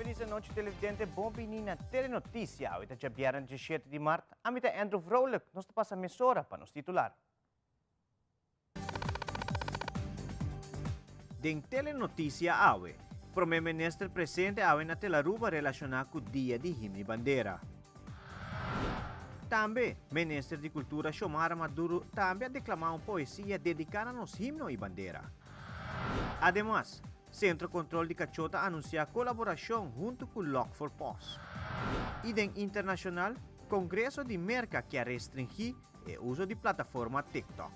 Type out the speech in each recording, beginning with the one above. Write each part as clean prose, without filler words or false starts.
Feliz noite, televidente. Bom menina Telenotícia. Hoje é dia 17 de março. A mim é Andrew Vrolijk. Nós passamos a emissora para nos titular. Em Telenotícia Aue, Primeiro-Ministro presente Aue na Telaruba relacionado com o Dia de Himno e Bandeira. Também, Ministro de Cultura Xiomara Maduro também declamou uma poesia dedicada aos himnos e bandeira. Ademais, Centro Controle de Cachota anuncia colaboração junto com Lock for Pause. E em internacional, Congresso de Merca quer restringir o uso de plataforma TikTok.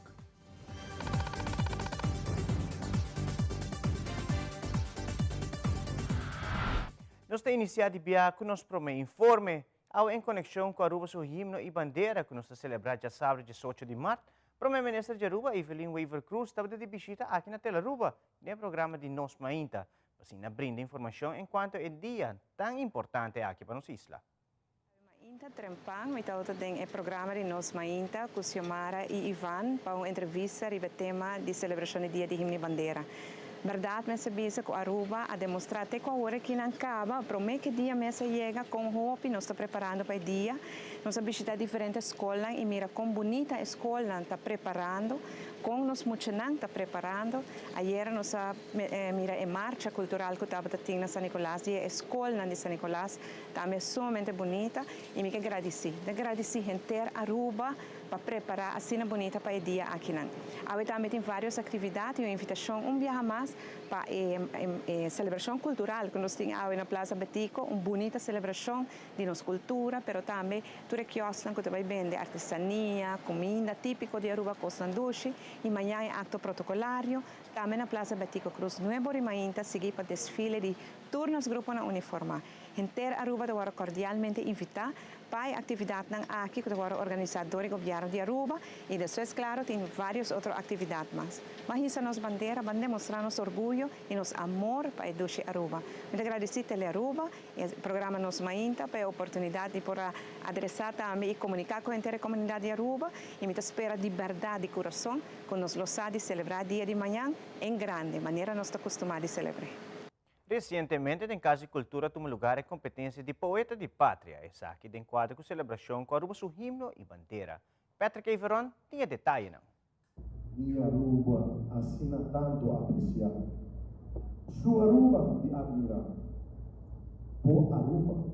Nós temos iniciado o dia com nosso primeiro informe em conexão com a Aruba, seu himno e bandeira, que nós está celebrando já sábado 18 de março. Primeiro-Ministro de Aruba, Evelyn Weaver Cruz, estava de visita aqui na Telaruba, no programa de Nos Mainta, assim, brinda informação enquanto é dia tão importante aqui para nossa isla. Mainta Trempang, mitauto tem o programa de Nos Mainta, com Xiomara e Ivan, para uma entrevista sobre o tema de celebração do Dia de Himno e Bandeira. Verdade, mas sabia que Aruba a demonstrar até que a hora que não acaba, para o que dia mesa chega com hope, nós estamos preparando para o dia. Nós vamos visitar diferentes escolas e mira como bonita a escola está preparando, como nós muitos não está preparando. Ayer nós mira a marcha cultural que estava tendo na São Nicolás e a escola de São Nicolás também sumamente bonita e me agradeci inteira Aruba para preparar a cena bonita para o dia aqui. Agora também tem várias atividades e uma invitação dia mais para a celebração cultural que nós temos na Plaza Betico, uma bonita celebração de nossa cultura, mas também tudo que vai vender artesania, comida típica de Aruba Costa Dushi e amanhã é acto protocolário, também na Plaza Betico Cruz Nuevo e Mainta seguir para desfile de turnos grupo na uniforma. Inteira Aruba agora cordialmente invitar para a atividade aqui que agora organizador do governo de Aruba e depois, claro, tem várias outras atividades mais. Mas isso é nossa bandeira, para demonstrar nosso orgulho e nosso amor para a Dushi Aruba. Muito agradecido Tele Aruba e o programa Nos Mainta para a oportunidade de poder adressar também e comunicar com a inteira comunidade de Aruba e me espera de verdade e coração com nos loçar de celebrar dia de manhã em grande maneira nós estamos acostumados a celebrar. Recentemente, em Casa de Cultura, tomou lugar a competência de Poeta de Pátria, essa aqui em quadro com celebração com Aruba, seu himno e bandeira. Patrick Iveron tinha detalhe, não? E Aruba assina tanto a apreciar. Sua Aruba de admirar. Por Aruba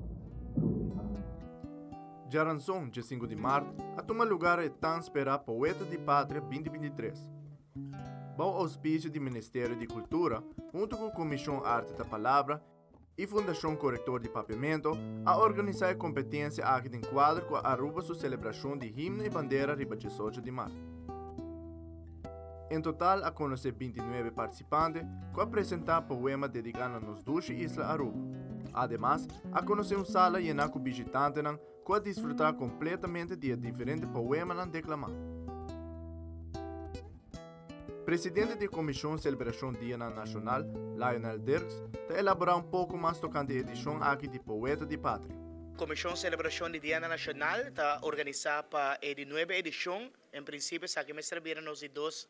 proteger. Jaranson, de 5 de março, a tomar lugar e tão esperar Poeta de Pátria 2023. Bom auspício do Ministério de Cultura, junto com a Comissão Arte da Palavra e Fundação Corretor de Papiamento, a organizar a competência aqui em quadro com a Aruba sua celebração de himno e bandeira riba 18 de março. Em total, a conhecer 29 participantes, com apresentar poema dedicado nos duas islas Aruba. Ademais, a conhecer uma sala llena com visitantes, com a desfrutar completamente de diferentes poemas declamados. Presidente da Comissão Celebração Dia Nacional, Lionel Dirks, está elaborar um pouco mais tocante a edição aqui de Poeta de Pátria. Comissão Celebração de Dia Nacional está organizada para a 9ª edição. Em princípio, sa que me serviram nos 10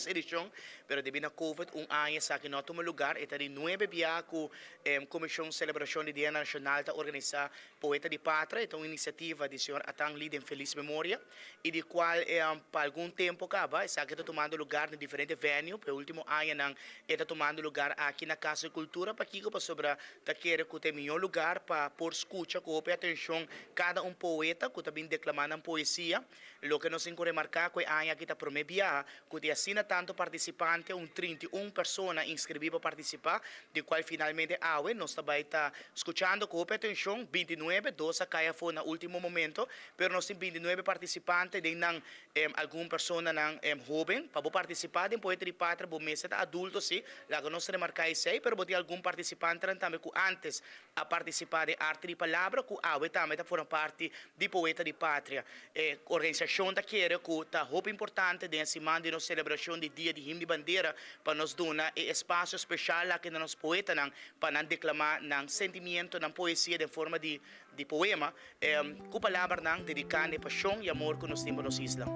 edição, pero devido a COVID, ano sa que não tomou lugar, e de 9 dia com a Comissão Celebração de Dia Nacional está organizada Poeta de Pátria, então iniciativa do senhor Atang Lida em Feliz Memória, e de qual para algum tempo acaba, sa que está tomando lugar em diferentes venues, pelo último ano está tomando lugar aqui na Casa de Cultura, para que sobre tá querer que tem melhor lugar para por escuta, com atenção cada poeta que está bem declamando uma poesia, lo que nos encorre marcar que a aqui está promebia, que assina tanto participante, 31 pessoas inscritas para participar, de qual finalmente nós também está escutando com atenção, 29, 12 caia foi no último momento, pero nós temos 29 participantes, de alguma pessoa jovem, para participar em Poeta de Pátria, para mesa adulto, sim, lá que nós remarcar isso aí, pero tem algum participante também que antes a participar de arte de palavra, que também foram parte de Poeta de Pátria. Organização da queira que está muito importante nessa semana de nossa celebração de Dia de Himno e Bandeira para nos dar espaço especial aqui nos poetas para declamar sentimento, poesia de forma de poema, com palavras dedicando paixão e amor que nós temos nos islas.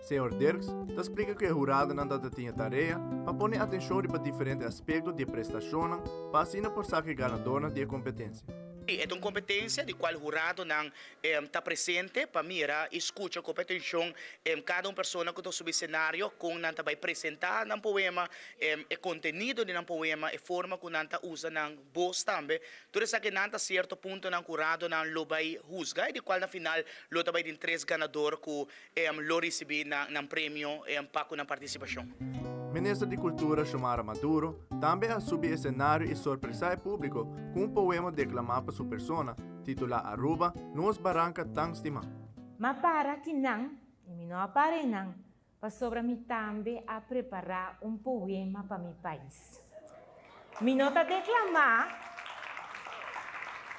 Senhor Dirks explica que a jurada não tinha tarefa para pôr atenção para diferentes aspectos de prestação para assim por saque ganadora de competência. É uma competência de qual o jurado não está presente para mirar, escuta com atenção cada uma pessoa que está sob o cenário, com não vai apresentar um poema, o conteúdo de um poema, a forma que não usa na voz também. Tudo isso que não está certo ponto não jurado não lo vai juzgar e de qual na final lo vai ter 3 ganadores que lo receber na prêmio para com a participação. Ministra de Cultura Xiomara Maduro também assume cenário e surpresa público com um poema declamado por sua persona, titulado Aruba, Nos Barranca Tang Stima. Ma para que não, e me não apare não, para sobre mim também a preparar um poema para meu país. Me nota declamar,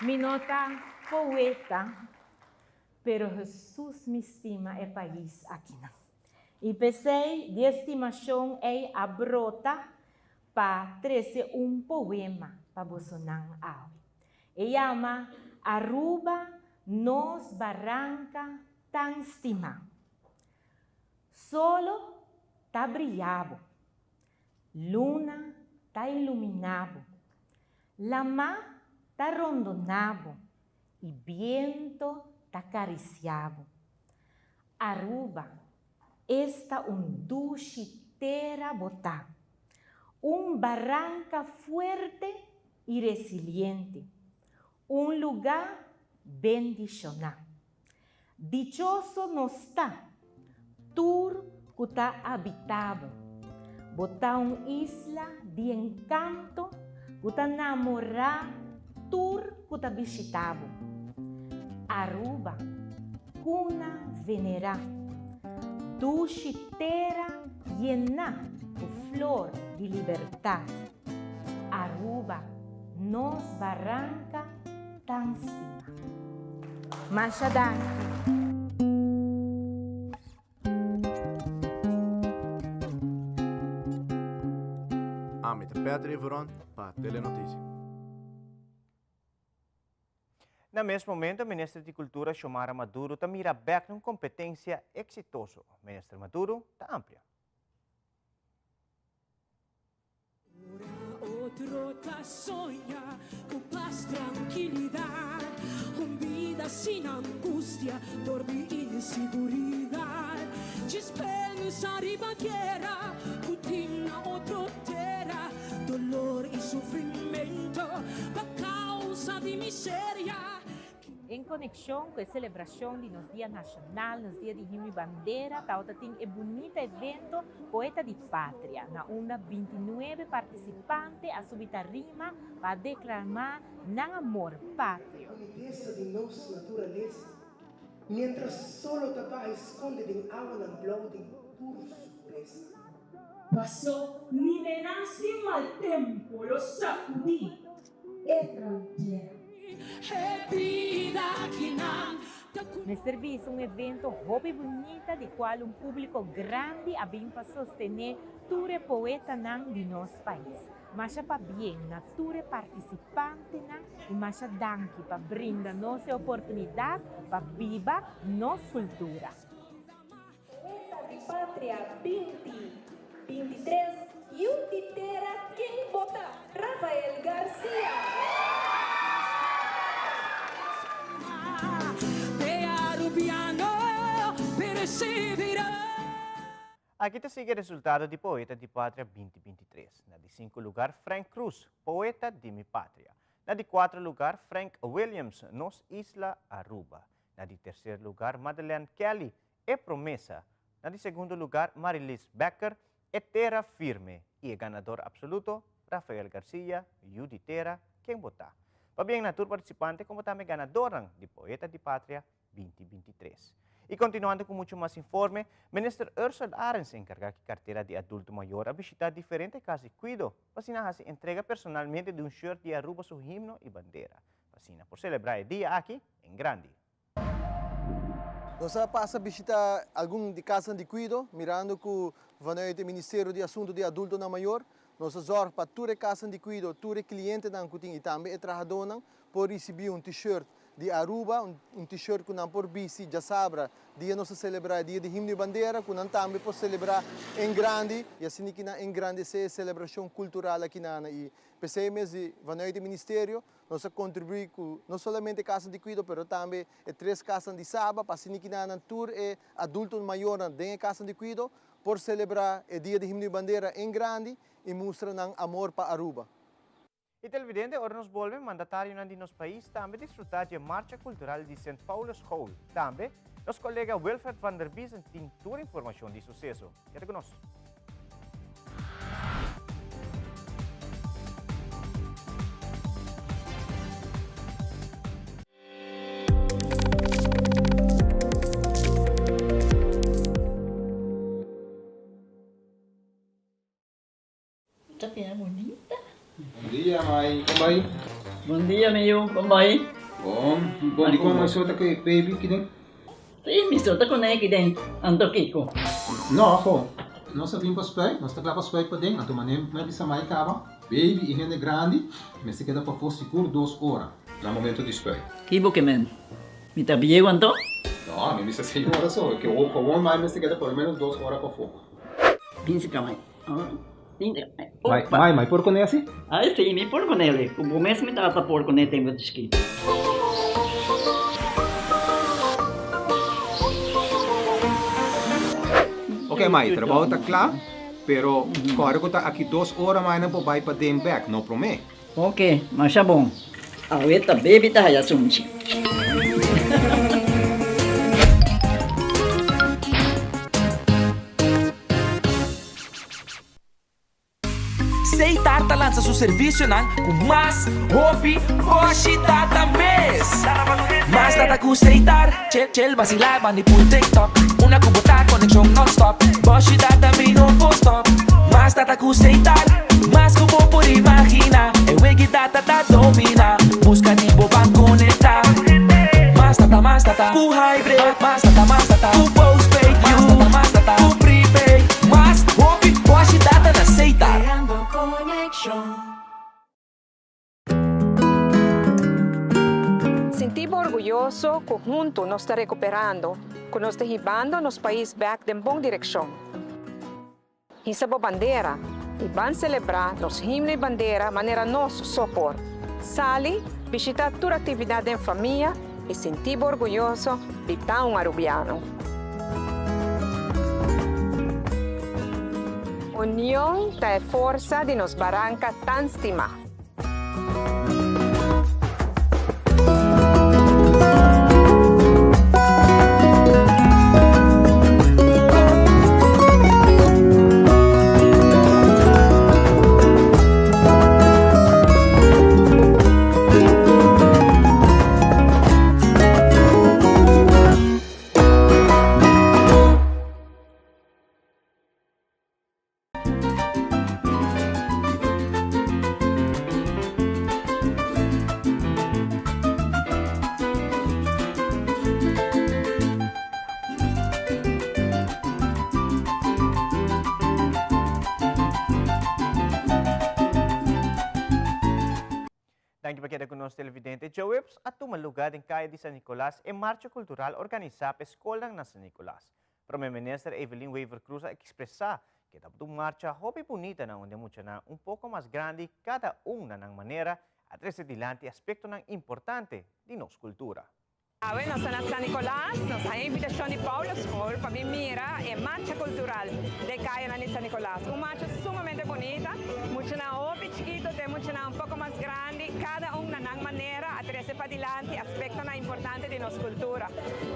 me nota poeta, pero Jesus me estima é país aqui não. E pensei de estimação é a brota para trazer um poema para Bolsonaro. E chama Aruba, Nos Barranca, Tan Estima. Solo tá brilhado, luna tá iluminado, lama tá rondonado e viento tá acariciado. Aruba está duchiteira botar, barranca fuerte e resiliente, lugar bendicional. Dichoso no está, tur que está habitado, botar isla de encanto, que está namorado, tur que está visitado. Aruba, cuna venerada. Duchiteira llena de flor de liberdade. Aruba, Nos Barranca, Tan Estima. Machadante. Amita Pedro Iveron para Telenotícia. No mesmo momento, a Ministra de Cultura, Xiomara Maduro, está mira back numa competência exitosa. Ministra Maduro está ampla. Otro te soña con paz, tranquilidad, con vida sin angustia, dormir inseguridad. Dispensa ribandiera, cutina otro terra, dolor y sufrimiento, por causa de miseria. Em conexão com a celebração de nos Dia Nacional, nos Dia de Himno e Bandeira, tem um bonito evento Poeta de Pátria, na onda 29 participantes a subir a rima para declamar não amor pátrio. A beleza de nossa natureza, mientras solo tapa esconde em água na blooding por surpresa. Passou, nivenasse mal tempo, lo sacudí, e tranquila. Nel serviço, um evento hobby bonita de qual um público grande a bem para sostener ture poeta nan de nosso país. Mas para bem, na ture participante nan e mas danke para brindar nossa oportunidade para viva nossa cultura. Poeta de Pátria 2023 e o titera quem vota Rafael Garcia. Aqui está o resultado de Poeta de Pátria 2023. Na de 5 lugar, Frank Cruz, Poeta de Mi Pátria. Na de 4 lugar, Frank Williams, Nos Isla Aruba. Na de 3º lugar, Madeleine Kelly, E Promessa. Na de 2º lugar, Marilis Becker, E Terra Firme. E o ganador absoluto, Rafael Garcia, Yudi Terra, quem votar. Para bem na tour participante, como também ganadora de Poeta de Pátria 2023. E continuando com muito mais informe, Minister Ursula Arens encarga que carteira de adulto maior a visitar diferentes casas de cuido, para se entrega personalmente de shirt de Aruba su himno e bandeira, para por celebrar o dia aqui em grande. Nós passa a visitar algum de casa de cuido, mirando que vanuit o Ministério de Assuntos de Adulto na Maior, nós zorg para toda casa de cuido, todo cliente que tem e também trabalhador por receber um t-shirt de Aruba, t-shirt que não por bici, já sabe, dia nós celebrar dia de himno e bandeira, que não também pode celebrar em grande, e assim que na engrandecer a celebração cultural aqui na e PCMS e vanuit do Ministério, nós contribuímos com não somente casa de cuidado, mas também 3 casas de sábado, para assim que na tour e adultos maiores dentro casa de cuidado, por celebrar o dia de himno e bandeira em grande e mostrar amor para Aruba. E televidente, ora nos volve mandatário de nosso país também desfrutar de marcha cultural de St. Paul's Hall. Também, nosso colega Wilfred van der Biesen tem toda a informação de sucesso. Quer conosco? Chắc é bonita. Bom dia, mãe. Como vai? Bom dia, meu. Como vai? Bom dia, como você está aqui, baby, aqui dentro? Sim, me solta com aqui dentro. Ando Kiko. Não, pô. Nós estamos para spray, nós estamos para spray para dentro. Então, mané, mas bisa mais cava. Baby, e rende grande, mas se queda para for seguro 2 horas. No momento de spray. Kibo que men. Me tá bem quanto? Não, me bisa 6 horas só. Que o bom mais se queda por menos 2 horas para fogo. Pince kamay. Mãe, por conhece? Ai, sim, me por com ele. O mês me tá por com ele tem muito escrito. Ok, mãe, o trabalho está claro, pero agora que está aqui 2 horas mais não pode para dentro back, não promete. Ok, mas tá bom. A outra baby tá aí assunto. Seitar lança seu serviço com mais hobby, hoje data mês. Mais data com Seitar, chel vacilar, manipul TikTok. Una kubota conexão non-stop, hoje data me não stop. Mais data com Seitar, mais como por imaginar. É wegi data da domina, busca de boba conectar. Mais data, com hybrid, mais data, com postpaid, mais data, com prepaid. Mais hobby, hoje data na Seitar. Sentimos orgulhoso que juntos nos está recuperando, que nos está llevando nos país back en boa direção. Essa boa bandeira, e van celebrar nos himno e bandeira maneira nos sopor. Sali, visitar toda atividade em família e sentimos orgulhoso de estar arubiano. União é força de nos barranca tan estimar. Danke para queda conosco televidente. Joeps at tumalugad em Caia de San Nicolas e marcha cultural organizada pela Escola na San Nicolas. Primeira-Ministra Evelyn Weaver Cruz a expressar que dapat marcha hobby bonita na onde mucha na pouco mais grande cada una ng maneira a trazer dilante aspecto ng importante de nossa cultura. Nós estamos na San Nicolás, nós a invitação de Paul's Hall para mira a marcha cultural de Caia na San Nicolás. Uma marcha sumamente bonita, muito na hobby chiquito, tem muito na pouco mais grande, cada na maneira a trazer para dilante aspecto na importante de nossa cultura.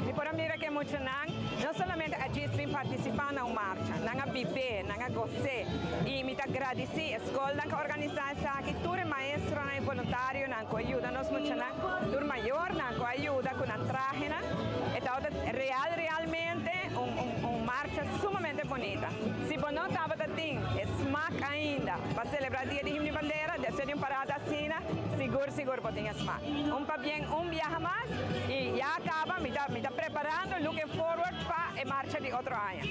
E por mira que muito não somente a gente vem participar na marcha, na viver, na gostar e me agradecer a escola que organiza aqui, tudo maestro e voluntário que ajuda nós muito na, tudo maior que ajuda com traje, então realmente marcha sumamente bonita. Se você não estava assim, smack ainda, para celebrar o dia de himno e bandeira, deve ser uma parada assim, seguro pode ter smack. Viaje mais e já acaba, me está preparando, looking forward para a marcha de outro ano.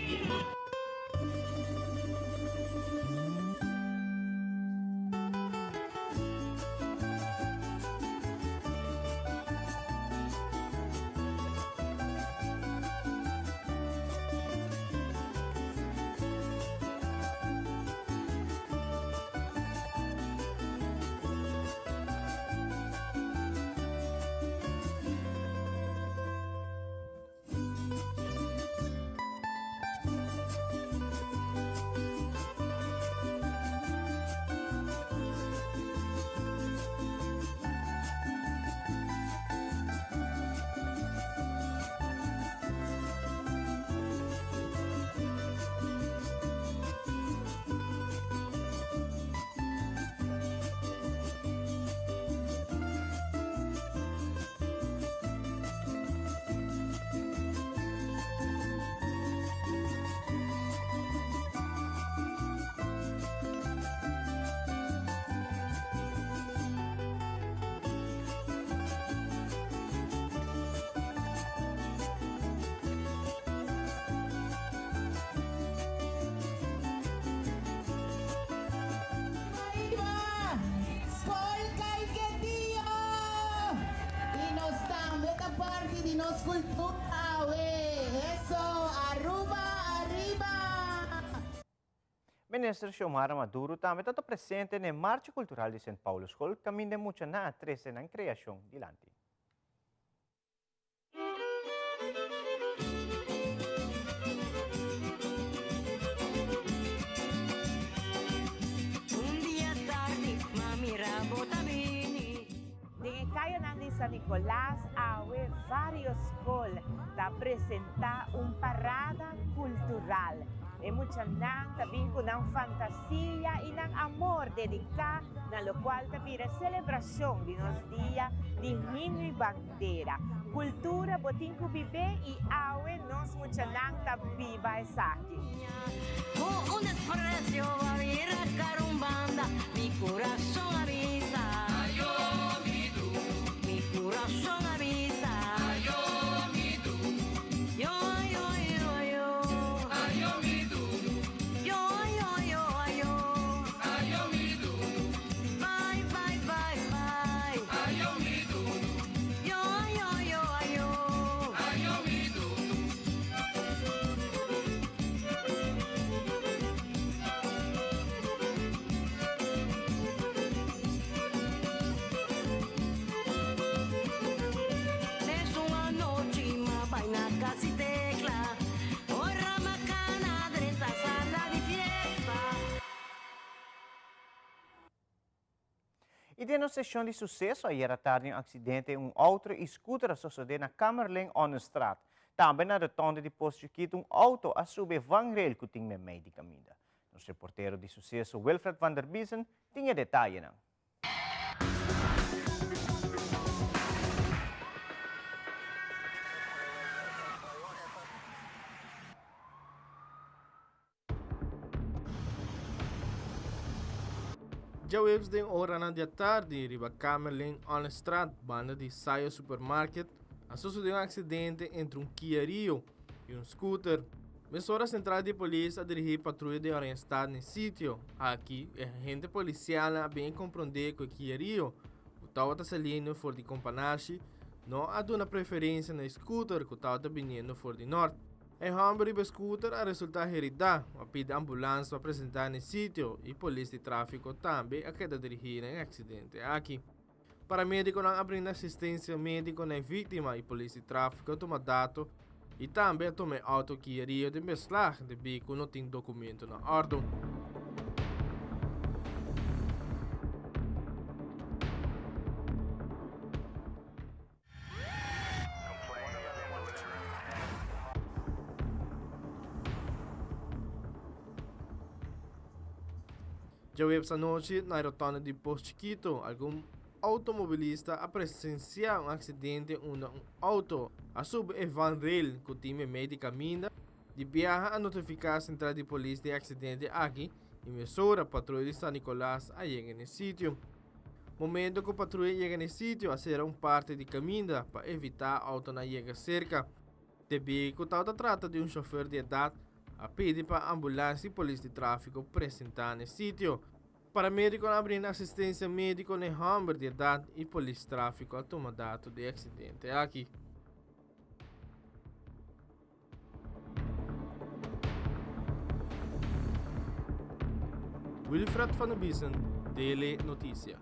Tenemos cultura, eso, Aruba, arriba! Ministro Xiomara Maduro também está presente na Marcha Cultural de São Paulo School, caminho de muito na 13 na criação de Lanti. Em Caio de San Nicolás, há vários escolas para apresentar parada cultural. E muita gente também com fantasia e amor dedicado, na qual também a celebração de nosso dia de himno e bandeira. Cultura, botim que vive e aue, nós muita gente viva essa aqui. Un desprecio va a vir a carumbanda, mi corazón avisa. Mi corazón avisa. Yo, yo, yo, yo. Yo, yo, yo, yo. Bye, bye, bye, bye. Yo, yo, yo, yo. E de uma sessão de sucesso, ayer à tarde, acidente auto e scooter sucedeu na Kamerling Onnestraat. Também na rotonda de Posto Chiquito, auto a subir vangrail que tinha meio de caminho. Nosso reporteiro de sucesso, Wilfred van der Biesen, tinha detalhe. Já webs den ora na dia tarde, riba Kamerling Onnestraat, banda de Saia Supermarket, sucedeu acidente entre Kia Rio e scooter. Missora Central de Polícia dirige patrulha de orientação no sítio. Aqui, a agente policial bem compreender que Kia Rio, o tal está saindo for de Companache, não há uma preferência no scooter que o tal está vindo for de norte. E Humber e scooter a resultar herida, a pede ambulância para apresentar no sítio e polícia de tráfico também a queda dirigir em acidente aqui. Paramédico não abrindo assistência médica na vítima e polícia de tráfico toma dados e também toma auto que iria de mesclar de bico não tem documento na ordem. Já essa noite, na rotonda de Posto Chiquito, algum automobilista a presenciar acidente onde auto a sub vangrail que o time médico caminha de viaja a notificar a central de polícia de acidente aqui e mesura a patrulha de San Nicolás a chegar no sítio. Momento que a patrulha chega no sítio, a ser parte de caminho para evitar auto na chega cerca. Debi que o tal trata de chofer de idade, a pedir para a ambulância e polícia de tráfico apresentar no sítio. Paramédico abrindo assistência médica no Humber de idade e polícia de tráfico a tomar dados de acidente aqui. Wilfred van der Biesen, Tele Notícia.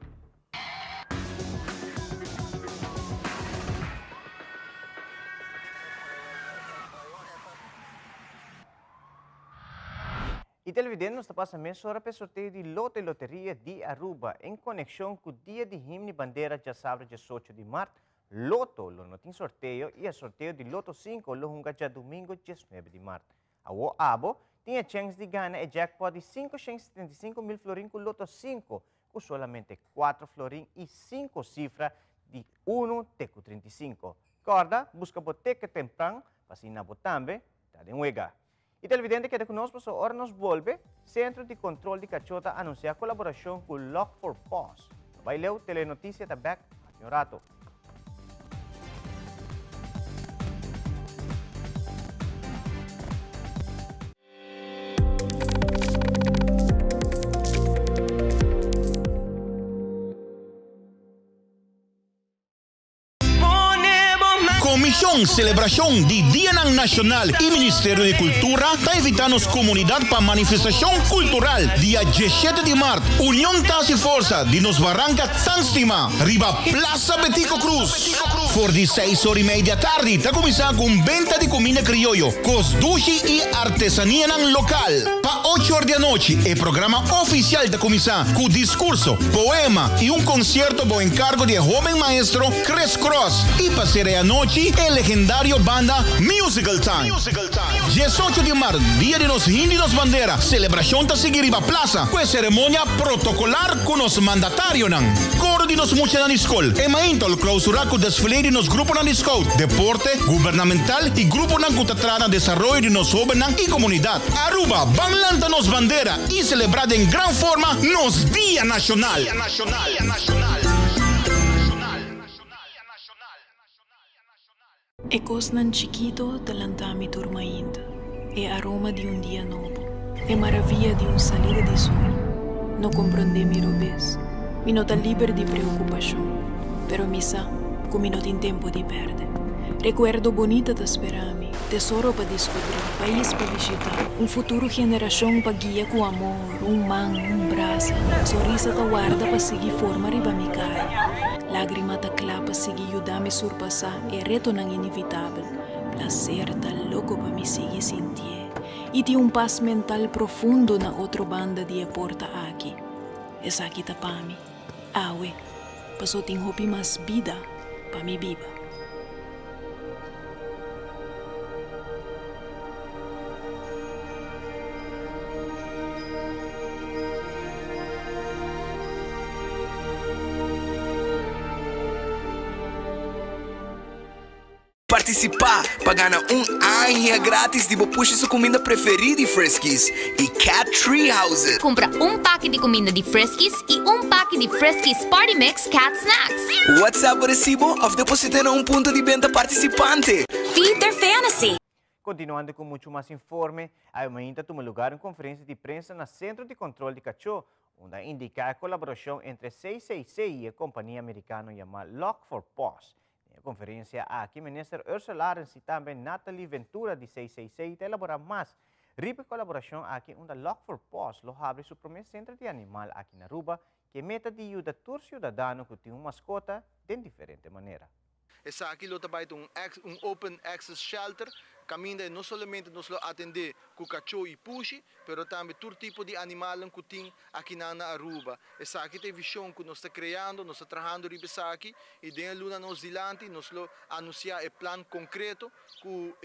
E televidente nos passa meia hora para sorteio de lote e loteria de Aruba em conexão com o dia de himno e bandeira de sábado 18 de março. Loto, não tem sorteio e o sorteio de Loto 5 lo hunga já domingo 19 de março. O abo tinha chance de ganhar o jackpot de 575 mil florin com Loto 5, com somente 4 florin e 5 cifras de 1,35. Corda, busca boteca temprano, para se não também, está de huega. E televidente que conosco so hora nos volve, Centro de Controle de Cachota anuncia colaboração com Lock for Paws. Baileu, Telenotícia está back a rato. Comissão Celebração de Dia Nacional e Ministério de Cultura está invitando a comunidade para a manifestação cultural dia 17 de março. União Task Força de Nos Barranca Tanstima, riba Plaza Betico Cruz. Por de 6h30 da tarde, está começando com venda de comida criollo, cosdushi e artesania local. Para 8h da noite, é programa oficial da comissão, com discurso, poema e concerto por encargo de jovem maestro Chris Cross. E para ser a noite, é legendário banda Musical Time. 18 de março, dia de nos Hindi nos bandera, celebração está seguir riba plaza, com cerimônia protocolar com os mandatários. Coro de nos mucha na escola, e mainto o clausura com desfile de nos grupo na escola, deporte, governamental e grupo na cutatrana desenvolvimento de nos jovens e comunidade. Aruba, banlanta nos bandera e celebrada em gran forma nos Dia Nacional. E cosnan chiquito talantami turmainda, e aroma de dia novo, e maravilla de salida de sol. No comprende mi robes, mi nota liber de preocupação, pero mi sa, come non in tempo di perde. Recuerdo bonita da sperami, tesoro pa descobrir, país pa visitar, futuro geração pa guia com amor, man, brasa, sorrisa ta guarda pa seguir forma riba mi cara. Lágrima ta clapa seguir ayudar-me surpassar e reto nang inevitável. Placer ta louco pa me seguir sentir. E ti paz mental profundo na outra banda de porta aqui. Essa aqui ta pa mi. Awe, paso ting hopi mas vida pa mi biba. Participar para ganhar ano grátis de puxar sua comida preferida de Friskies e Cat Tree House. Compra pack de comida de Friskies e pack de Friskies Party Mix Cat Snacks. WhatsApp o recibo ou deposita em ponto de venda participante. Feed their fantasy. Continuando com muito mais informe, amanhã toma lugar uma conferência de prensa no Centro de Controle de Cachorro, onde indica a colaboração entre 666 e a companhia americana chamada Lock for Paws. Na conferência, aqui, ministra Ursula Arendt e também Natalie Ventura, de 666, elaborar mais. Riba colaboração aqui, onde Lock for Paws lo abre seu primeiro centro de animal aqui na Aruba, que meta de ajudar todo cidadão que tem uma mascota de diferente maneira. Essa aqui lo trabalha open access shelter, caminha não somente nos atender com cachorro e puxi, mas também todo tipo de animal que tem aqui na Aruba. Essa aqui tem visão que nós está criando, nós está trabalhando riba aqui e dentro luna nos dilante nós lo anunciar o plano concreto com o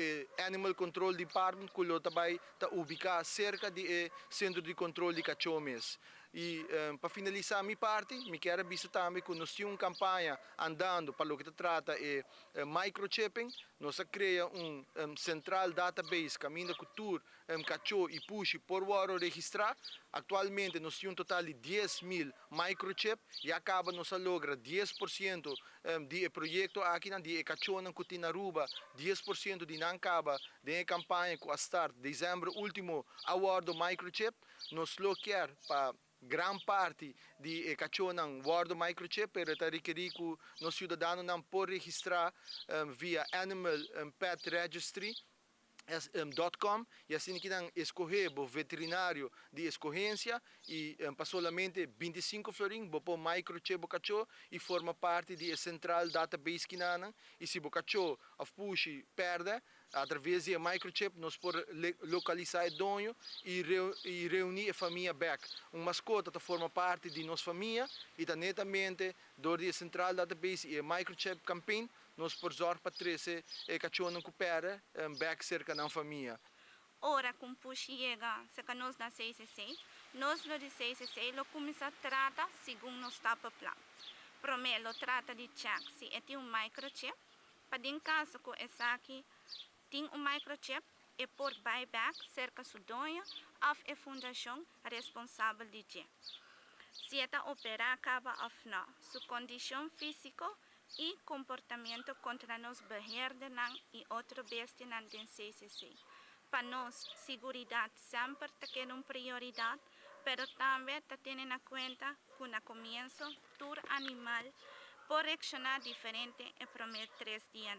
Animal Control Department que lo trabalha está ubicado cerca do centro de controle de cachorro mesmo. E para finalizar a minha parte, me quero dizer também que nós temos uma campanha andando para o que se trata de microchipping. Nós criamos central database, caminho cultura, cachorro e puxi por hora registrar. Atualmente nós temos um total de 10.000 microchips e acaba nós logra 10% de projeto aqui na de cachorro na Cutina Aruba, 10% de não acaba de campanha com a start de dezembro último award microchip. Nós lo quer para gran parte de cachorro não guarda microchip, pero está requerido que os cidadãos não podem registrar via Animal Pet Registry. .com e assim que não escolher o veterinário de escorrência e para solamente 25 florim o microchip cachorro e forma parte da central database que não e se o cachorro a puxi perde através do microchip nós podemos localizar o dono e reunir a família back. Mascota forma parte de nossa família e está netamente do central database e microchip campaign nós podemos para trazer o cachorro não coopera back cerca da família. Ora, com puxa chega, se que nós da 666, nós lo de 666 lo começa a tratar segundo nos tapa plan. Primeiro lo trata de check se é microchip, para em caso que essa aqui tem microchip e por buyback cerca do dono ou a fundação responsável de G. Se esta opera acaba ou não, sua condição física e comportamento contra nos beheerder e outro beste nan den CCC. Para nós, seguridade sempre tem uma prioridade, pero também tem em conta que no começo, todo animal pode reaccionar diferente e prometer 3 dias.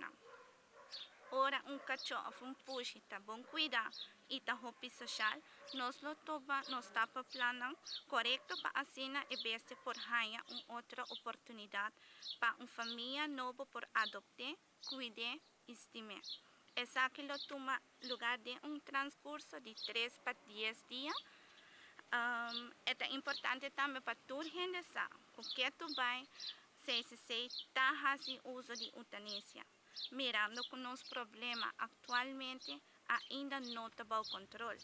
ora un cachof, un push, ita bon cuida, ita hopi social, nos lo toba, nos tapa planan, correcto pa asina e beste por haya otra oportunidad pa un familia novo por adopte, cuide, estime. Esa que lo toma lugar de un transcurso de 3 a 10 días. É importante também para toda gente saber porque tu vai se está fazendo uso de eutanásia, mirando que os problemas atualmente ainda não estão ao controle.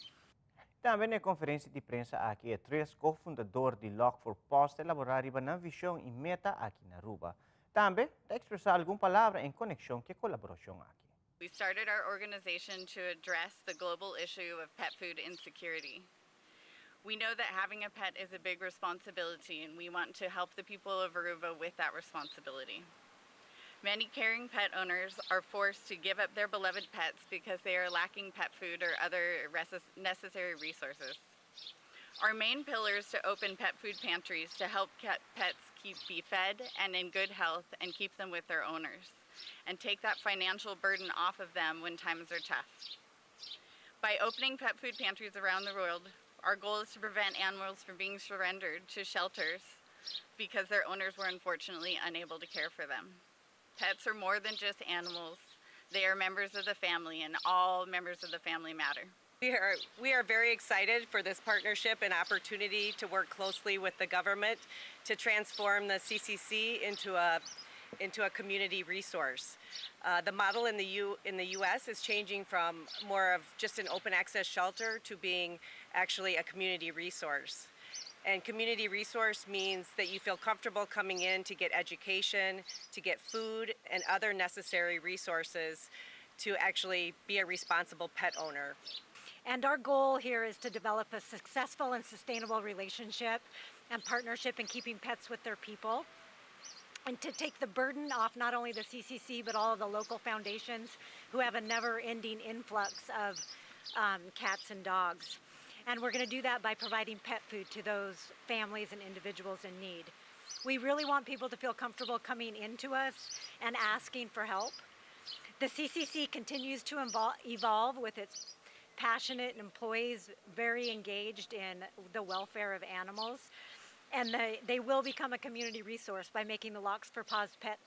Também na conferência de imprensa aqui, três cofundador de Lock for Post elaboraram na visão e meta aqui na Aruba. Também expressar alguma palavra em conexão com a colaboração aqui. We started our organization to address the global issue of pet food insecurity. We know that having a pet is a big responsibility, and we want to help the people of Aruba with that responsibility. Many caring pet owners are forced to give up their beloved pets because they are lacking pet food or other necessary resources. Our main pillar is to open pet food pantries to help pets be fed and in good health and keep them with their owners, and take that financial burden off of them when times are tough. By opening pet food pantries around the world, our goal is to prevent animals from being surrendered to shelters because their owners were unfortunately unable to care for them. Pets are more than just animals. They are members of the family, and all members of the family matter. We are very excited for this partnership and opportunity to work closely with the government to transform the CCC into a community resource. The model in the U.S. is changing from more of just an open access shelter to being actually a community resource. And community resource means that you feel comfortable coming in to get education, to get food and other necessary resources to actually be a responsible pet owner. And our goal here is to develop a successful and sustainable relationship and partnership in keeping pets with their people, and to take the burden off not only the CCC but all of the local foundations who have a never-ending influx of cats and dogs. And we're going to do that by providing pet food to those families and individuals in need. We really want people to feel comfortable coming into us and asking for help. The CCC continues to evolve with its passionate employees very engaged in the welfare of animals. And they will become a community resource by making the Locks for Paws Pet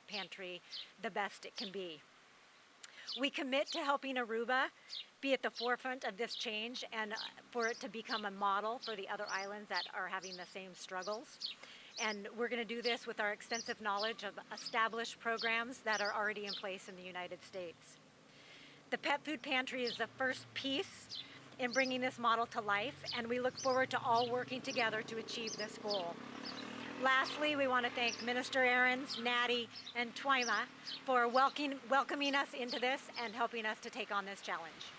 Pantry the best it can be. We commit to helping Aruba be at the forefront of this change and for it to become a model for the other islands that are having the same struggles. And we're going to do this with our extensive knowledge of established programs that are already in place in the United States. The Pet Food Pantry is the first piece in bringing this model to life, and we look forward to all working together to achieve this goal. Lastly, we want to thank Minister Aarons, Natty, and Twyma for welcoming us into this and helping us to take on this challenge.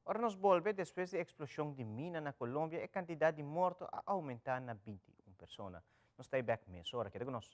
Ora nos volve después de explosão de mina na Colômbia e quantidade de mortos a aumentar na 21 pessoas. Nos está back mesmo, ora queda conosco.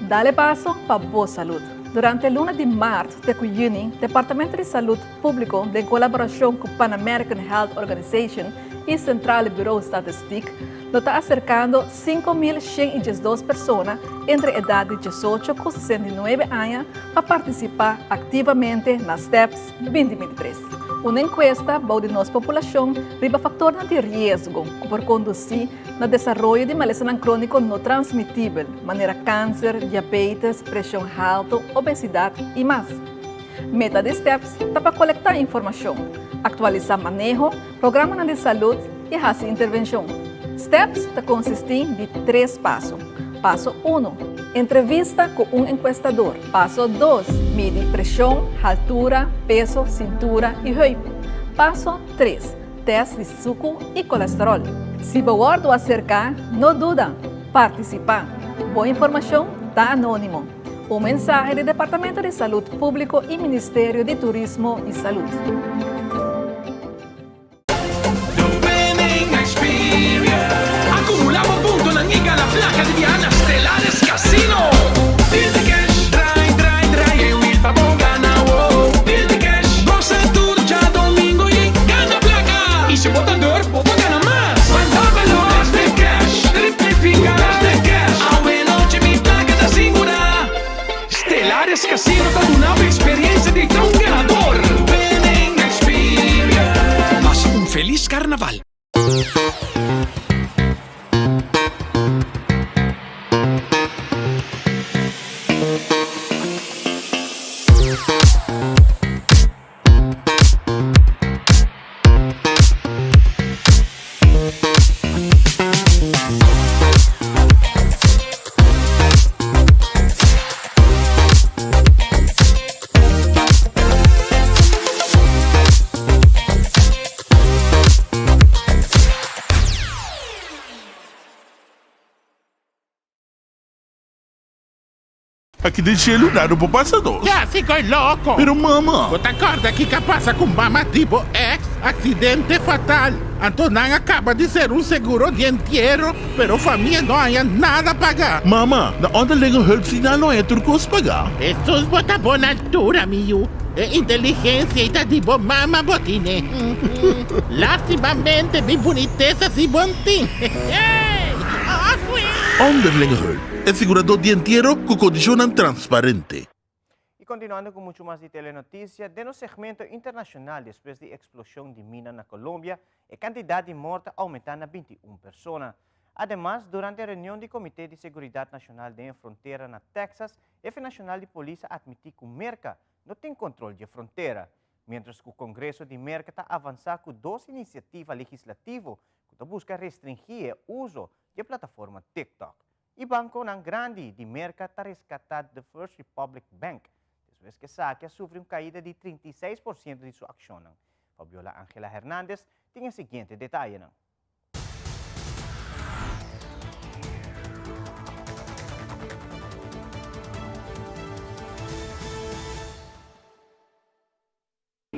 Dale paso para Boa Saúde. Durante el lunes de marzo de junio, o Departamento de Saúde Público, de colaboração com Pan American Health Organization e Central Bureau de Statística, está acercando 5.112 pessoas entre a idade de 18 e 69 anos para participar ativamente nas STEPS 2023. Uma encuesta de nossa população riba fatores de risco por conduzir no desenvolvimento de maleza crônico não transmitível, maneira câncer, diabetes, pressão alta, obesidade e mais. Meta de STEPS é para coletar informação, atualizar manejo, programa de saúde e fazer intervenção. STEPS consiste de 3 passos. Passo 1, entrevista com um encuestador. Passo 2, medir pressão, altura, peso, cintura e roupa. Passo 3, teste de suco e colesterol. Se você acercar, não duda, participar. Boa informação está anônimo. Um mensagem do Departamento de Saúde Público e Ministério de Turismo e Saúde. Acumulamos puntos en la placa de Diana Estelares Casino. Dice que try, y Will pa' ganar. Aqui del cielo nada po passa dos. Ya, sigo loco. Pero mamá. ¿Tú te acuerdas que pasa con mamá tipo ex? Accidente fatal. Antonan acaba de ser un seguro de entierro, pero familia no haya nada a pagar. Mamá, na onda liggen hulp sina no é turcos pagar. Esto es bota buena altura, miu. Inteligencia y tipo mama botine. Lástimamente, mi boniteza si bontín. Onda liggen hulp. El segurador de entierro con condiciones transparente. Y continuando con mucho más de telenoticias, de nuestro segmento internacional después de explosión de mina en Colombia, la cantidad de muertos aumenta a 21 personas. Además, durante la reunión del Comité de Seguridad Nacional de Frontera en Texas, el Jefe Nacional de Policía admitió que Merca no tiene control de frontera, mientras que el Congreso de Merca está avanzando con dos iniciativas legislativas que buscan restringir el uso de la plataforma TikTok. Y Banco Grande de Merca está rescatado de First Republic Bank, después que Sakia sufre una caída de 36% de su acción. Fabiola Ángela Hernández tiene el siguiente detalle.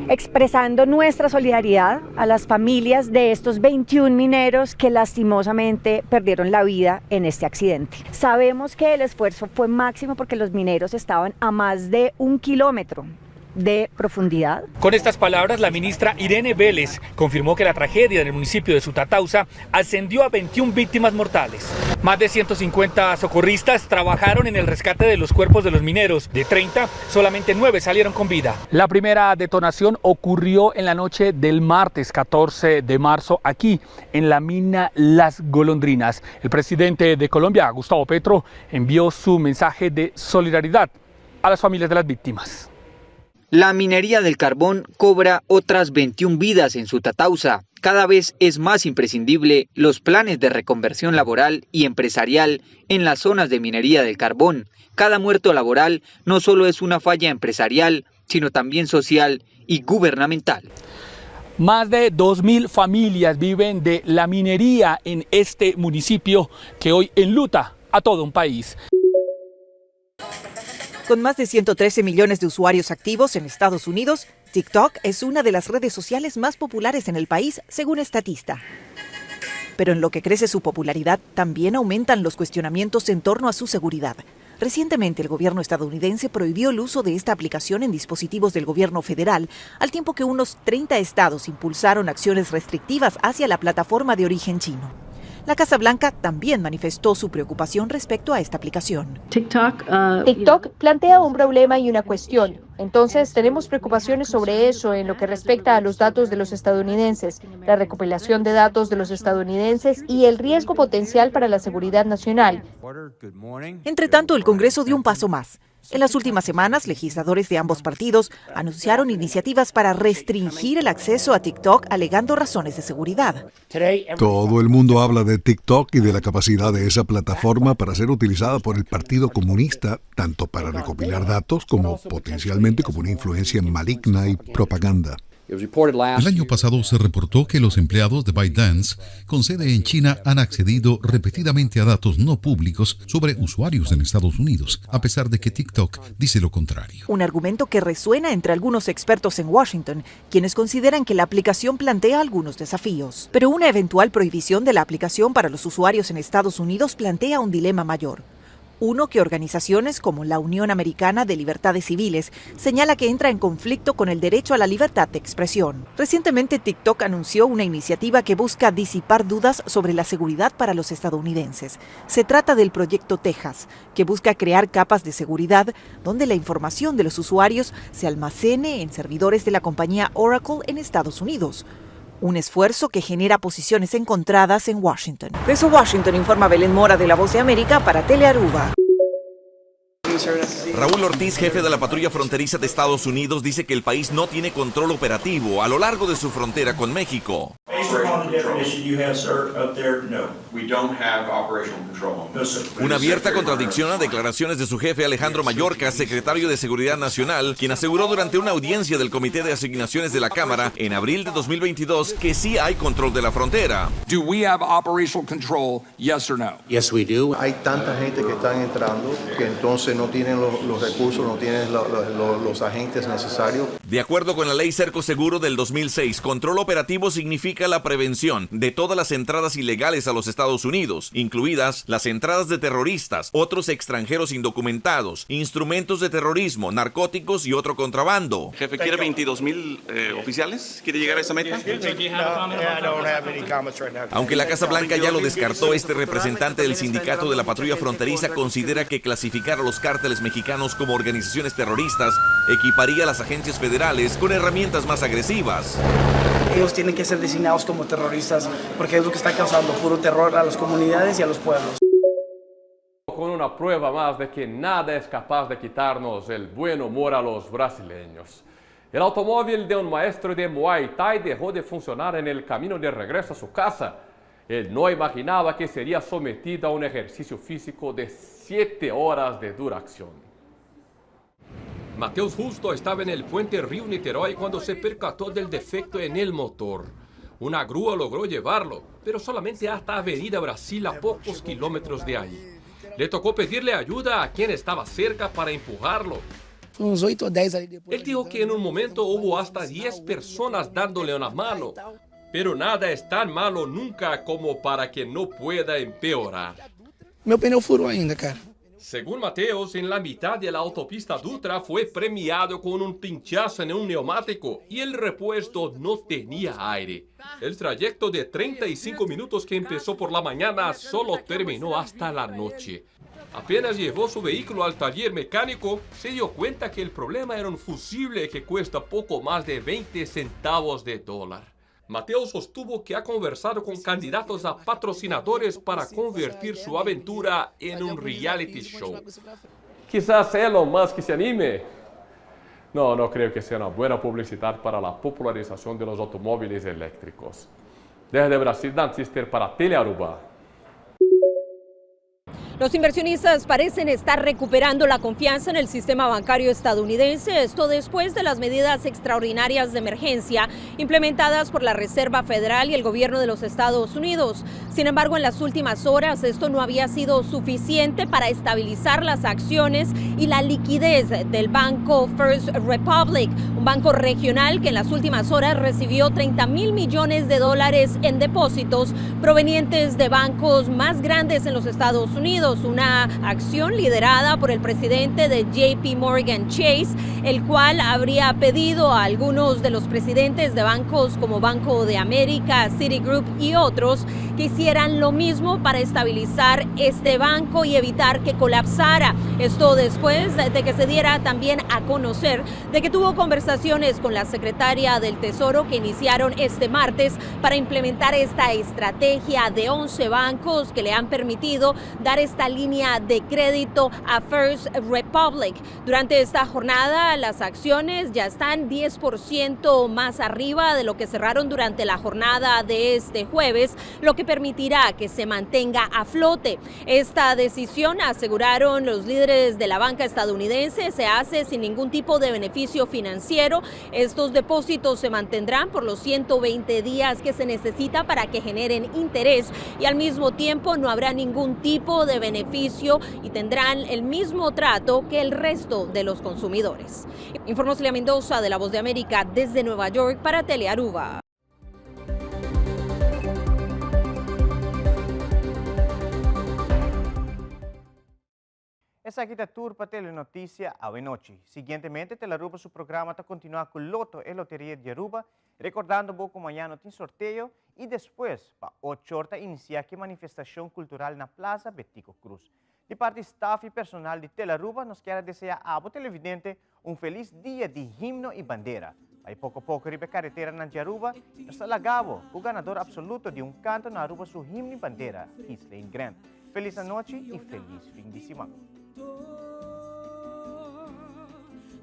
Expresando nuestra solidaridad a las familias de estos 21 mineros que lastimosamente perdieron la vida en este accidente. Sabemos que el esfuerzo fue máximo porque los mineros estaban a más de 1 kilómetro de profundidad. Con estas palabras, la ministra Irene Vélez confirmó que la tragedia en el municipio de Sutatausa ascendió a 21 víctimas mortales. Más de 150 socorristas trabajaron en el rescate de los cuerpos de los mineros. De 30, solamente 9 salieron con vida. La primera detonación ocurrió en la noche del martes 14 de marzo aquí en la mina Las Golondrinas. El presidente de Colombia, Gustavo Petro, envió su mensaje de solidaridad a las familias de las víctimas. La minería del carbón cobra otras 21 vidas en Sutatausa. Cada vez es más imprescindible los planes de reconversión laboral y empresarial en las zonas de minería del carbón. Cada muerto laboral no solo es una falla empresarial, sino también social y gubernamental. Más de 2.000 familias viven de la minería en este municipio que hoy enluta a todo un país. Con más de 113 millones de usuarios activos en Estados Unidos, TikTok es una de las redes sociales más populares en el país, según Statista. Pero en lo que crece su popularidad, también aumentan los cuestionamientos en torno a su seguridad. Recientemente, el gobierno estadounidense prohibió el uso de esta aplicación en dispositivos del gobierno federal, al tiempo que unos 30 estados impulsaron acciones restrictivas hacia la plataforma de origen chino. La Casa Blanca también manifestó su preocupación respecto a esta aplicación. TikTok plantea un problema y una cuestión. Entonces, tenemos preocupaciones sobre eso en lo que respecta a los datos de los estadounidenses, la recopilación de datos de los estadounidenses y el riesgo potencial para la seguridad nacional. Entre tanto, el Congreso dio un paso más. En las últimas semanas, legisladores de ambos partidos anunciaron iniciativas para restringir el acceso a TikTok alegando razones de seguridad. Todo el mundo habla de TikTok y de la capacidad de esa plataforma para ser utilizada por el Partido Comunista, tanto para recopilar datos como potencialmente como una influencia maligna y propaganda. El año pasado se reportó que los empleados de ByteDance, con sede en China, han accedido repetidamente a datos no públicos sobre usuarios en Estados Unidos, a pesar de que TikTok dice lo contrario. Un argumento que resuena entre algunos expertos en Washington, quienes consideran que la aplicación plantea algunos desafíos. Pero una eventual prohibición de la aplicación para los usuarios en Estados Unidos plantea un dilema mayor. Uno que organizaciones como la Unión Americana de Libertades Civiles señala que entra en conflicto con el derecho a la libertad de expresión. Recientemente TikTok anunció una iniciativa que busca disipar dudas sobre la seguridad para los estadounidenses. Se trata del Proyecto Texas, que busca crear capas de seguridad donde la información de los usuarios se almacene en servidores de la compañía Oracle en Estados Unidos. Un esfuerzo que genera posiciones encontradas en Washington. Desde Washington informa Belén Mora de La Voz de América para Telearuba. Raúl Ortiz, jefe de la patrulla fronteriza de Estados Unidos, dice que el país no tiene control operativo a lo largo de su frontera con México. Based upon the definition you have, sir, up there, no. We don't have operational control. No, sir. Una abierta contradicción a declaraciones de su jefe Alejandro Mayorkas, secretario de Seguridad Nacional, quien aseguró durante una audiencia del Comité de Asignaciones de la Cámara en abril de 2022 que sí hay control de la frontera. Do we have operational control, yes or no? Yes, we do. Hay tanta gente que están entrando que entonces no tienen los recursos, no tienen los agentes necesarios. De acuerdo con la ley Cerco Seguro del 2006, control operativo significa la prevención de todas las entradas ilegales a los Estados Unidos, incluidas las entradas de terroristas, otros extranjeros indocumentados, instrumentos de terrorismo, narcóticos y otro contrabando. Jefe, ¿quiere 22,000 oficiales? ¿Quiere llegar a esa meta? Aunque la Casa Blanca ya lo descartó, este representante del sindicato de la patrulla fronteriza considera que clasificar a los cárteles mexicanos como organizaciones terroristas equiparía a las agencias federales con herramientas más agresivas. Ellos tienen que ser designados como terroristas porque es lo que está causando puro terror a las comunidades y a los pueblos. Con una prueba más de que nada es capaz de quitarnos el buen humor a los brasileños. El automóvil de un maestro de Muay Thai dejó de funcionar en el camino de regreso a su casa. Él no imaginaba que sería sometido a un ejercicio físico de 7 horas de duración. Mateus Justo estaba en el puente Río Niterói cuando se percató del defecto en el motor. Una grúa logró llevarlo, pero solamente hasta Avenida Brasil, a pocos kilómetros de ahí. Le tocó pedirle ayuda a quien estaba cerca para empujarlo. Unos 8 o 10 ahí después. Él dijo que en un momento hubo hasta 10 personas dándole una mano, pero nada es tan malo nunca como para que no pueda empeorar. Meu pneu furou ainda, cara. Según Mateus, en la mitad de la autopista Dutra fue premiado con un pinchazo en un neumático y el repuesto no tenía aire. El trayecto de 35 minutos que empezó por la mañana solo terminó hasta la noche. Apenas llevó su vehículo al taller mecánico, se dio cuenta que el problema era un fusible que cuesta poco más de 20 centavos de dólar. Mateus sostuvo que ha conversado con candidatos a patrocinadores para convertir su aventura en un reality show. Quizás Elon Musk se anime. No creo que sea una buena publicidad para la popularización de los automóviles eléctricos. Desde Brasil, Dan Sister para Telearuba. Los inversionistas parecen estar recuperando la confianza en el sistema bancario estadounidense, esto después de las medidas extraordinarias de emergencia implementadas por la Reserva Federal y el gobierno de los Estados Unidos. Sin embargo, en las últimas horas esto no había sido suficiente para estabilizar las acciones y la liquidez del banco First Republic, un banco regional que en las últimas horas recibió $30,000 millones en depósitos provenientes de bancos más grandes en los Estados Unidos. Una acción liderada por el presidente de JP Morgan Chase, el cual habría pedido a algunos de los presidentes de bancos como Banco de América, Citigroup y otros que hicieran lo mismo para estabilizar este banco y evitar que colapsara. Esto después de que se diera también a conocer de que tuvo conversaciones con la secretaria del Tesoro que iniciaron este martes para implementar esta estrategia de 11 bancos que le han permitido dar esta línea de crédito a First Republic. Durante esta jornada, las acciones ya están 10% más arriba de lo que cerraron durante la jornada de este jueves, lo que permitirá que se mantenga a flote. Esta decisión, aseguraron los líderes de la banca estadounidense, se hace sin ningún tipo de beneficio financiero. Estos depósitos se mantendrán por los 120 días que se necesita para que generen interés y al mismo tiempo no habrá ningún tipo de beneficio y tendrán el mismo trato que el resto de los consumidores. Informó Celia Mendoza de La Voz de América desde Nueva York para Telearuba. Essa aqui é tour para Telenotícia à noite. Seguintemente, Telearuba su programa está continuar com Loto e Loteria de Aruba, recordando que amanhã tem sorteio e depois, para 8 horas, iniciar a manifestação cultural na Plaza Betico Cruz. De parte staff e personal de Telearuba, nós queremos desejar a abo televidente feliz dia de himno e bandeira. Aí pouco a pouco, ribe carretera na Aruba, nós lagavo o ganador absoluto de canto na Aruba su himno e bandeira, Islane Grant. Feliz noite e feliz fim de semana.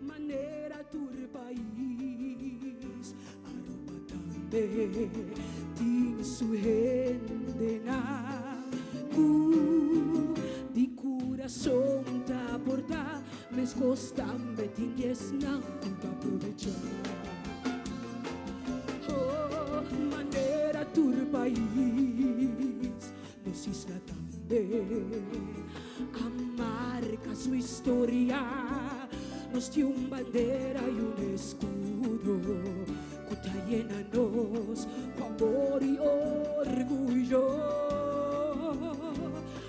Maneira do país, Aruba também. su gente na di coração ta porta mes costam betingues na puta aprovechar oh maneira tur país nos isla também a marca sua história nos dio un bandera y un escudo que te llena nos con amor y orgullo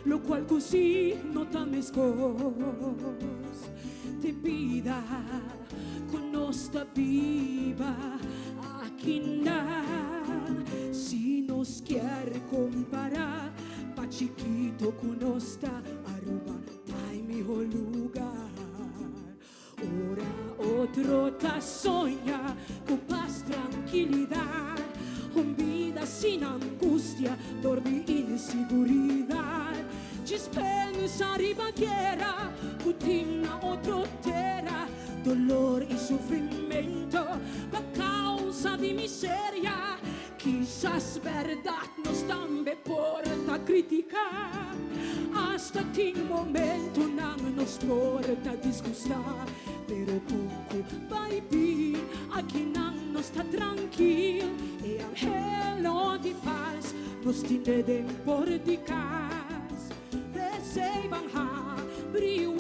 lo cual così no tames cos te pida con nostra viva aquí si nos quiere comparar pa chiquito con nostra aruba dai mejor lugar ora otro ta soña con paz tranquilidad un vida sin angustia dormir en seguridad Gispensa ribaquiera putina otro tierra dolor y sufrimiento a causa de miseria quizás verdad nos tambe porta criticar hasta que momento no nos porta disgustar pero poco vai vir aquí no está tranquilo e angelo di paz nos tiene de por di cas receiban ha brio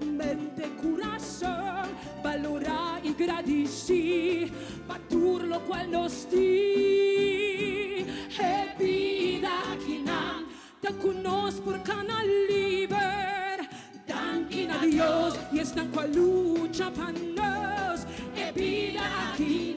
mente coração valora e gradeci paturlo qual nos ti e vida aquí no te conos por canal liber dankin a Dios y están con lucha para nos e vida aquí